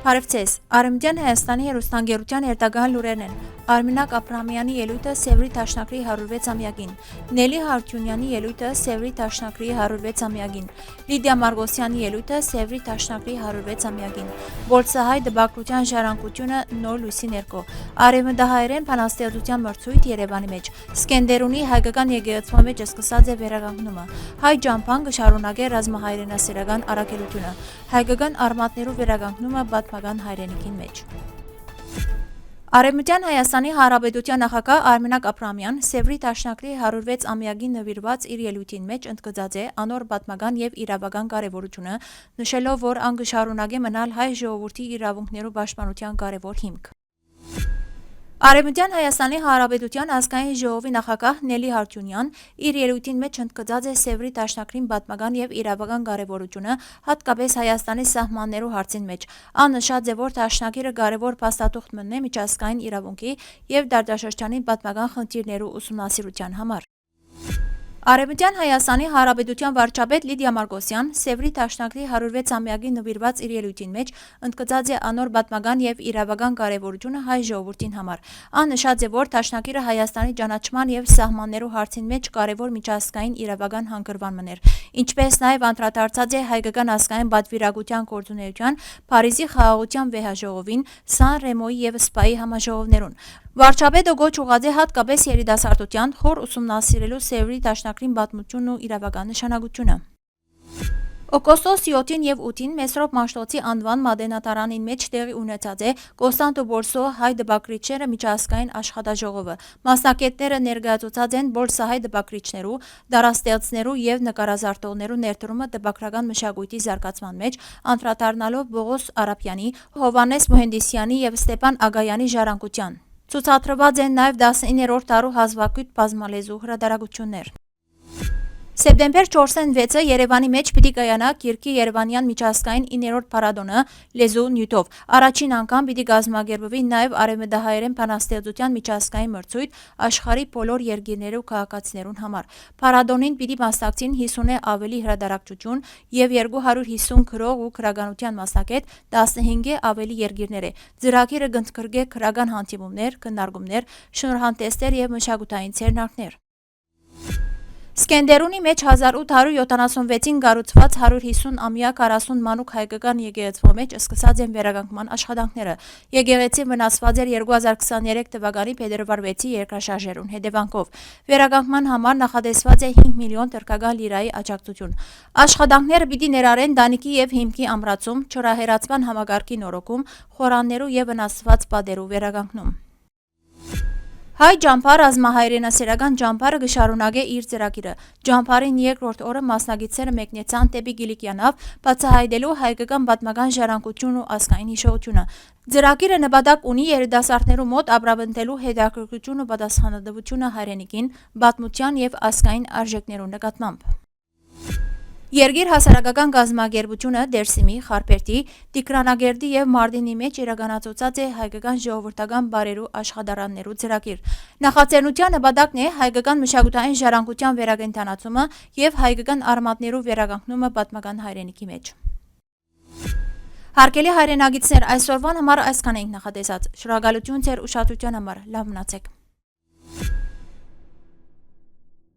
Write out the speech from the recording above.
Հարևցես, Արևմտյան Հայաստանի հեռուստաընկերության երթագահան լուրերն են։ Արմինակ Աբրահամյանի ելույթը Սևրի Դաշնակրի 106-ամյակին, Նելի Հարությունյանի ելույթը Սևրի Դաշնակրի 106-ամյակին, Լիդիա Մարգոսյանի ելույթը Սևրի Դաշնակրի 106-ամյակին, Բոլսահայ դպակրության ժառանգությունը նոր լույսի ներքո, Արևմտահայերեն բանաստեղծության մրցույթ Երևանի մեջ, Սկենդերունի հայկական եկեղեցու մեջ սկսած է վերականգնումը, Հայ ջամփան կշարունակե ռազմահայրենասիրական առաքելությունը, հայկական արմատներու վերականգնումը պատմական հայրենիքին մեջ։ Արևմտյան Հայաստանի Հանրապետության նախագահ Արմինակ Աբրահամյան Սևրի Դաշնակրի 106-ամյակին նվիրված իր ելույթին մեջ ընդգծած է անոր պատմական եւ իրավական կարեւորությունը, նշելով, որ ան կշարունակե մնալ հայ ժողովրդի իրավունքներու պաշտպանության կարեւոր հիմք։ Արևմտյան Հայաստանի Հանրապետության ազգային ժողովի նախագահ Նելի Հարությունյան իր ելույթին մեջ ընդգծած է Սևրի Դաշնակրին պատմական եւ իրավական կարեւորությունը, հատկապես Հայաստանի սահմաններու հարցին մեջ։ Ան նշած է, որ Դաշնակիրը կարեւոր փաստաթուղթ մնե միջազգային իրավունքի եւ դարաշրջանի պատմական խնդիրներու ուսումնասիրության համար։ Արևմտյան Հայաստանի Հանրապետության վարչապետ Լիդիա Մարգոսյան Սևրի Դաշնակրի 106-ամյակին նվիրված իր ելույթին մեջ ընդգծած է անոր պատմական եւ իրավական կարեւորությունը հայ ժողովրդին համար։ Ան նշած է, որ Դաշնակիրը Հայաստանի ճանաչման եւ սահմաններու հարցին մեջ կարեւոր միջազգային իրավական հանգրվան մներ, ինչպես նաեւ անդրադարձած է հայկական ազգային պատվիրակության գործունեության Փարիզի խաղաղության վեհաժողովին, Սան Ռեմոյի եւ Սպայի համաժողովներուն։ Վարչապետը գոչ ուղղած է հատկապես երիտասարդության խոր ուսումնասիրելու Սևրի Դաշնակրին պատմությունն ու իրավական նշանակությունը։ Օգոստոս 7-ին եւ 8-ին Մեսրոպ Մաշտոցի անվան մատենատարանին մեջ տեղի ունեցած է Կոստանդո Բոլսո հայ դպակրիչները միջազգային աշխատաժողովը։ Մասնակիցները ներկայացուցած են բոլսահայ դպակրիչներու, դարաստեղծներու եւ նկարազարդողներու ներդրումը դպակրական մշակույթի զարգացման մեջ, անդրադառնալով Բողոս Արապյանի, Հովանես Մոհենդիսյանի եւ Ստեփան Ագայանի ժառանգության։ Ցուցադրված են նաեւ 19-րդ դարու հազվագյուտ բազմալեզու հրատարակություններ։ Սեպտեմբեր 4-ն 6-ը Երևանի մեջ պիտի կայանա Կիրքի Երևանյան միջազգային 9-րդ փառատոնը լեզու նյութով։ Առաջին անգամ պիտի կազմակերպվի նաև արևմտահայերեն բանաստեղծության միջազգային մրցույթ աշխարհի բոլոր երկիրներու քաղաքացիներուն համար։ Փառատոնին պիտի մասնակցին 50-ը ավելի հրատարակչություն եւ 250 գրող ու քրագանության մասնակետ 15-ը ավելի երկիրներ է։ Ծրագիրը կընդգրկե քրագան հանդիպումներ, քննարկումներ, շնորհանդեսներ եւ մշակութային ցերնակներ։ Սկենդերունի մեջ 1876-ին կառուցված 150-ամյա 40 մանուկ հայկական եկեղեցու մեջ սկսած են վերականգնման աշխատանքները։ Եկեղեցին վնասված էր 2023 թվականի փետրվար 6-ի երկրաշարժերուն հետևանքով։ Վերականգնման համար նախատեսված է 5 միլիոն թրքական լիրայի աջակցություն։ Աշխատանքները պիտի ներառեն դանիքի եւ հիմքի ամրացում, չորահերացման համակարգի նորոգում, խորաններու եւ վնասված պատերու վերականգնում։ Հայ ջամփար ռազմահայրենասիրական ջամփարը կշարունակե իր ծրագիրը։ Ջամփարին երկրորդ օրը մասնակիցները մեկնեցան դեպի Գիլիկյանավ, բացահայտելու հայկական պատմական ժառանգությունն ու ազգային հիշողությունը։ Ծրագիրը նպատակ ունի երիտասարդներու մոտ ապրապնդելու հետաքրքրությունը ու պատասխանատվությունը հայրենիքին, պատմության եւ ազգային արժեքներու նկատմամբ։ Երգիր հասարակական կազմակերպությունը Դերսիմի, Խարպերտի, Տիկրանագերդի եւ Մարտինի մեջ իրականացուցած է հայկական ժողովրդական բարերու աշխատարաններու ծրագիր։ Նախաձեռնության նպատակն է հայկական մշակութային ժառանգության վերակենդանացումը եւ հայկական արմատներու վերականգնումը պատմական հայրենիքի մեջ։ Հարգելի հայրենագիտներ, այսօրվան համար այսքան ենք նախատեսած։ Շնորհակալություն ձեր ուշադրության համար։ Լավ մնացեք։